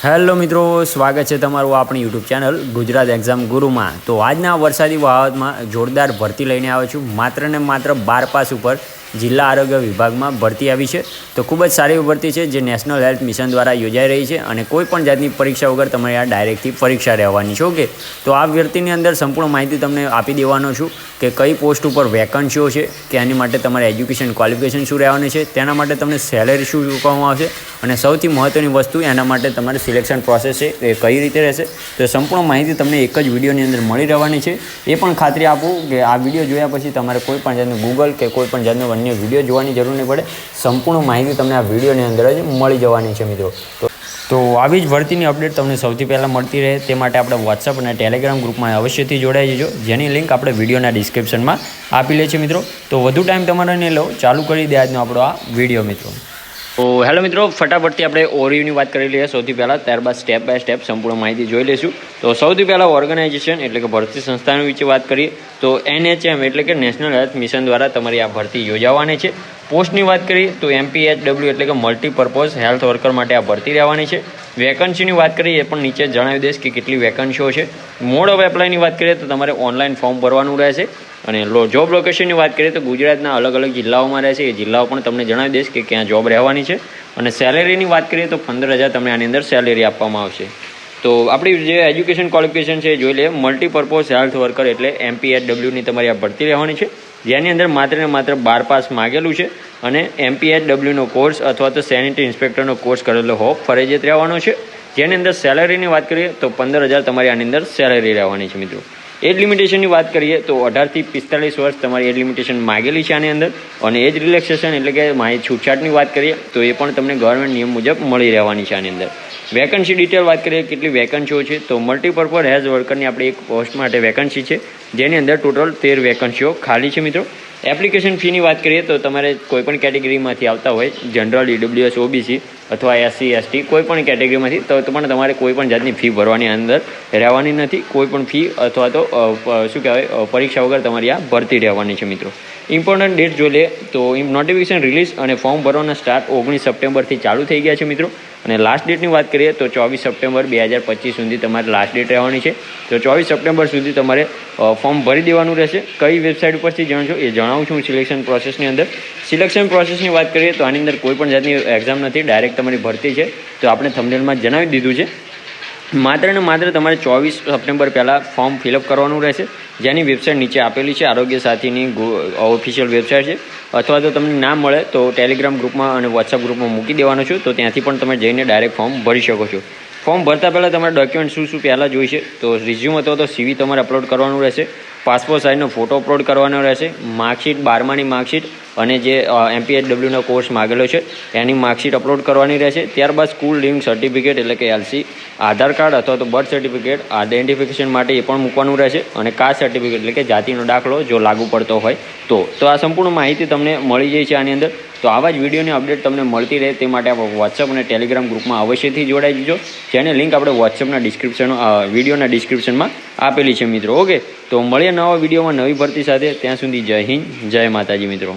Hello મિત્રો, સ્વાગત છે તમારું આપણી યુટ્યુબ ચેનલ ગુજરાત એક્ઝામ ગુરુમાં। તો આજના વરસાદી વાવમાં જોરદાર ભરતી લઈને આવ્યો છું। માત્ર ને માત્ર 12 પાસ ઉપર જિલ્લા આરોગ્ય વિભાગમાં ભરતી આવી છે। તો ખૂબ જ સારી ભરતી છે જે નેશનલ હેલ્થ મિશન દ્વારા યોજાઈ રહી છે અને કોઈ પણ જાતની પરીક્ષા વગર તમારે આ ડાયરેક્ટથી પરીક્ષા રહેવાની છે। ઓકે, તો આ ભરતીની અંદર સંપૂર્ણ માહિતી તમને આપી દેવાનો છું કે કઈ પોસ્ટ ઉપર વેકન્સીઓ છે, કે આની માટે તમારે એજ્યુકેશન ક્વોલિફિકેશન શું રહેવાની છે, તેના માટે તમને સેલેરી શું ચૂકવવામાં આવશે અને સૌથી મહત્ત્વની વસ્તુ એના માટે તમારે સિલેક્શન પ્રોસેસ છે એ કઈ રીતે રહેશે। તો સંપૂર્ણ માહિતી તમને એક જ વિડીયોની અંદર મળી રહેવાની છે। એ પણ ખાતરી આપું કે આ વિડીયો જોયા પછી તમારે કોઈ પણ જાતનું ગૂગલ કે કોઈ પણ જાતનું અન્ય વિડીયો જોવાની જરૂર નહીં પડે। સંપૂર્ણ માહિતી તમને આ વિડીયોની અંદર જ મળી જવાની છે મિત્રો। તો આવી જ ભરતીની અપડેટ તમને સૌથી પહેલાં મળતી રહે તે માટે આપણે વોટ્સઅપ અને ટેલિગ્રામ ગ્રુપમાં અવશ્યથી જોડાઈ જજો, જેની લિંક આપણે વિડીયોના ડિસ્ક્રિપ્શનમાં આપી લે છે મિત્રો। તો વધુ ટાઈમ તમારે નહીં લો, ચાલુ કરી દે આજનો આપણો આ વિડીયો મિત્રો। તો હેલો મિત્રો, ફટાફટથી આપણે ઓવરવ્યૂની વાત કરી લઈએ સૌથી પહેલાં, ત્યારબાદ સ્ટેપ બાય સ્ટેપ સંપૂર્ણ માહિતી જોઈ લઈશું। તો સૌથી પહેલાં ઓર્ગેનાઇઝેશન એટલે કે ભરતી સંસ્થાનો વિશે વાત કરીએ તો NHM એટલે કે નેશનલ હેલ્થ મિશન દ્વારા તમારી આ ભરતી યોજાવાની છે। પોસ્ટની વાત કરીએ તો MPHW એટલે કે મલ્ટીપર્પઝ હેલ્થ વર્કર માટે આ ભરતી રહેવાની છે। વેકન્સીની વાત કરીએ એ પણ નીચે જણાવી દઈશ કે કેટલી વેકન્સીઓ છે। મોડ ઓફ એપ્લાયની વાત કરીએ તો તમારે ઓનલાઈન ફોર્મ ભરવાનું રહેશે અને જોબ લોકેશનની વાત કરીએ તો ગુજરાતના અલગ અલગ જિલ્લાઓમાં રહેશે। એ જિલ્લાઓ પણ તમને જણાવી દઈશ કે ક્યાં જોબ રહેવાની છે। અને સેલેરીની વાત કરીએ તો 15,000 તમને આની અંદર સેલેરી આપવામાં આવશે। તો આપણી જે એજ્યુકેશન ક્વોલિફિકેશન છે એ જોઈ લઈએ। મલ્ટીપર્પઝ હેલ્થ વર્કર એટલે MPHWની તમારી આ ભરતી રહેવાની છે, જેની અંદર માત્ર ને માત્ર 12 પાસ માગેલું છે અને MPHWનો કોર્સ અથવા તો સેનિટરી ઇન્સ્પેક્ટરનો કોર્સ કરેલો હોવો ફરજિયાત રહેવાનો છે। જેની અંદર સેલેરીની વાત કરીએ તો 15,000 તમારી આની અંદર સેલેરી રહેવાની છે મિત્રો। એજ લિમિટેશનની વાત કરીએ તો 18 થી 45 વર્ષ તમારી એજ લિમિટેશન માગેલી છે આની અંદર। અને એજ રિલેક્સેશન એટલે કે માહિતી છૂટછાટની વાત કરીએ તો એ પણ તમને ગવર્મેન્ટ નિયમ મુજબ મળી રહેવાની છે આની અંદર। વેકન્સી ડિટેલ વાત કરીએ કેટલી વેકન્સીઓ છે તો મલ્ટીપર્પઝ હેલ્થ વર્કરની આપણી એક પોસ્ટ માટે વેકન્સી છે, જેની અંદર ટોટલ 13 વેકન્સીઓ ખાલી છે મિત્રો। એપ્લિકેશન ફીની વાત કરીએ તો તમારે કોઈપણ કેટેગરીમાંથી આવતા હોય, જનરલ, EWS, OBC અથવા SC ST કોઈ પણ કેટેગરીમાંથી તો પણ તમારે કોઈ પણ જાતની ફી ભરવાની અંદર રહેવાની નથી। કોઈ પણ ફી અથવા તો શું કહેવાય પરીક્ષા વગર તમારી આ ભરતી રહેવાની છે મિત્રો। ઇમ્પોર્ટન્ટ ડેટ જોઈ લે તો નોટિફિકેશન રિલીઝ અને ફોર્મ ભરવાના સ્ટાર્ટ 19 સપ્ટેમ્બરથી ચાલુ થઈ ગયા છે મિત્રો। અને લાસ્ટ ડેટની વાત કરીએ તો 24 સપ્ટેમ્બર 2025 સુધી તમારે લાસ્ટ ડેટ રહેવાની છે। તો 24 સપ્ટેમ્બર સુધી તમારે ફોર્મ ભરી દેવાનું રહેશે। કઈ વેબસાઇટ ઉપરથી જાણશો એ જણાવું છું સિલેક્શન પ્રોસેસની અંદર। સિલેક્શન પ્રોસેસની વાત કરીએ તો આની અંદર કોઈ પણ જાતની એક્ઝામ નથી, ડાયરેક્ટ તમારી ભરતી છે। તો આપણે થંબનેલમાં જણાવી દીધું છે। માત્ર ને માત્ર તમારે 24 સપ્ટેમ્બર પહેલાં ફોર્મ ફિલઅપ કરવાનું રહેશે, જેની વેબસાઇટ નીચે આપેલી છે, આરોગ્ય સાથીની ઓફિશિયલ વેબસાઇટ છે। અથવા તો તમને ના મળે તો ટેલિગ્રામ ગ્રુપમાં અને વોટ્સઅપ ગ્રુપમાં મૂકી દેવાનો છું, તો ત્યાંથી પણ તમે જઈને ડાયરેક્ટ ફોર્મ ભરી શકો છો। ફોર્મ ભરતા પહેલાં તમારે ડોક્યુમેન્ટ શું પહેલાં જોઈશે તો રિઝ્યુમ અથવા તો CV તમારે અપલોડ કરવાનું રહેશે, પાસપોર્ટ સાઇઝનો ફોટો અપલોડ કરવાનો રહેશે, માર્કશીટ 12માની માર્કશીટ અને જે MPHWનો કોર્સ માગેલો છે એની માર્કશીટ અપલોડ કરવાની રહેશે। ત્યારબાદ સ્કૂલ લિવિંગ સર્ટિફિકેટ એટલે કે LC, આધાર કાર્ડ અથવા તો બર્થ સર્ટિફિકેટ આઈડેન્ટિફિકેશન માટે એ પણ મૂકવાનું રહેશે અને કાસ્ટ સર્ટિફિકેટ એટલે કે જાતિનો દાખલો જો લાગુ પડતો હોય તો આ સંપૂર્ણ માહિતી તમને મળી જાય છે આની અંદર। તો આવા જ વિડીયોની અપડેટ તમને મળતી રહે તે માટે આપણે વોટ્સઅપ અને ટેલિગ્રામ ગ્રુપમાં અવશ્યથી જોડાઈ જજો, જેની લિંક આપણે વોટ્સઅપના વિડીયોના ડિસ્ક્રિપ્શનમાં આપેલી છે મિત્રો। ઓકે, તો મળીએ નવા વિડીયોમાં નવી ભરતી સાથે। ત્યાં સુધી જય હિન્દ, જય માતાજી મિત્રો।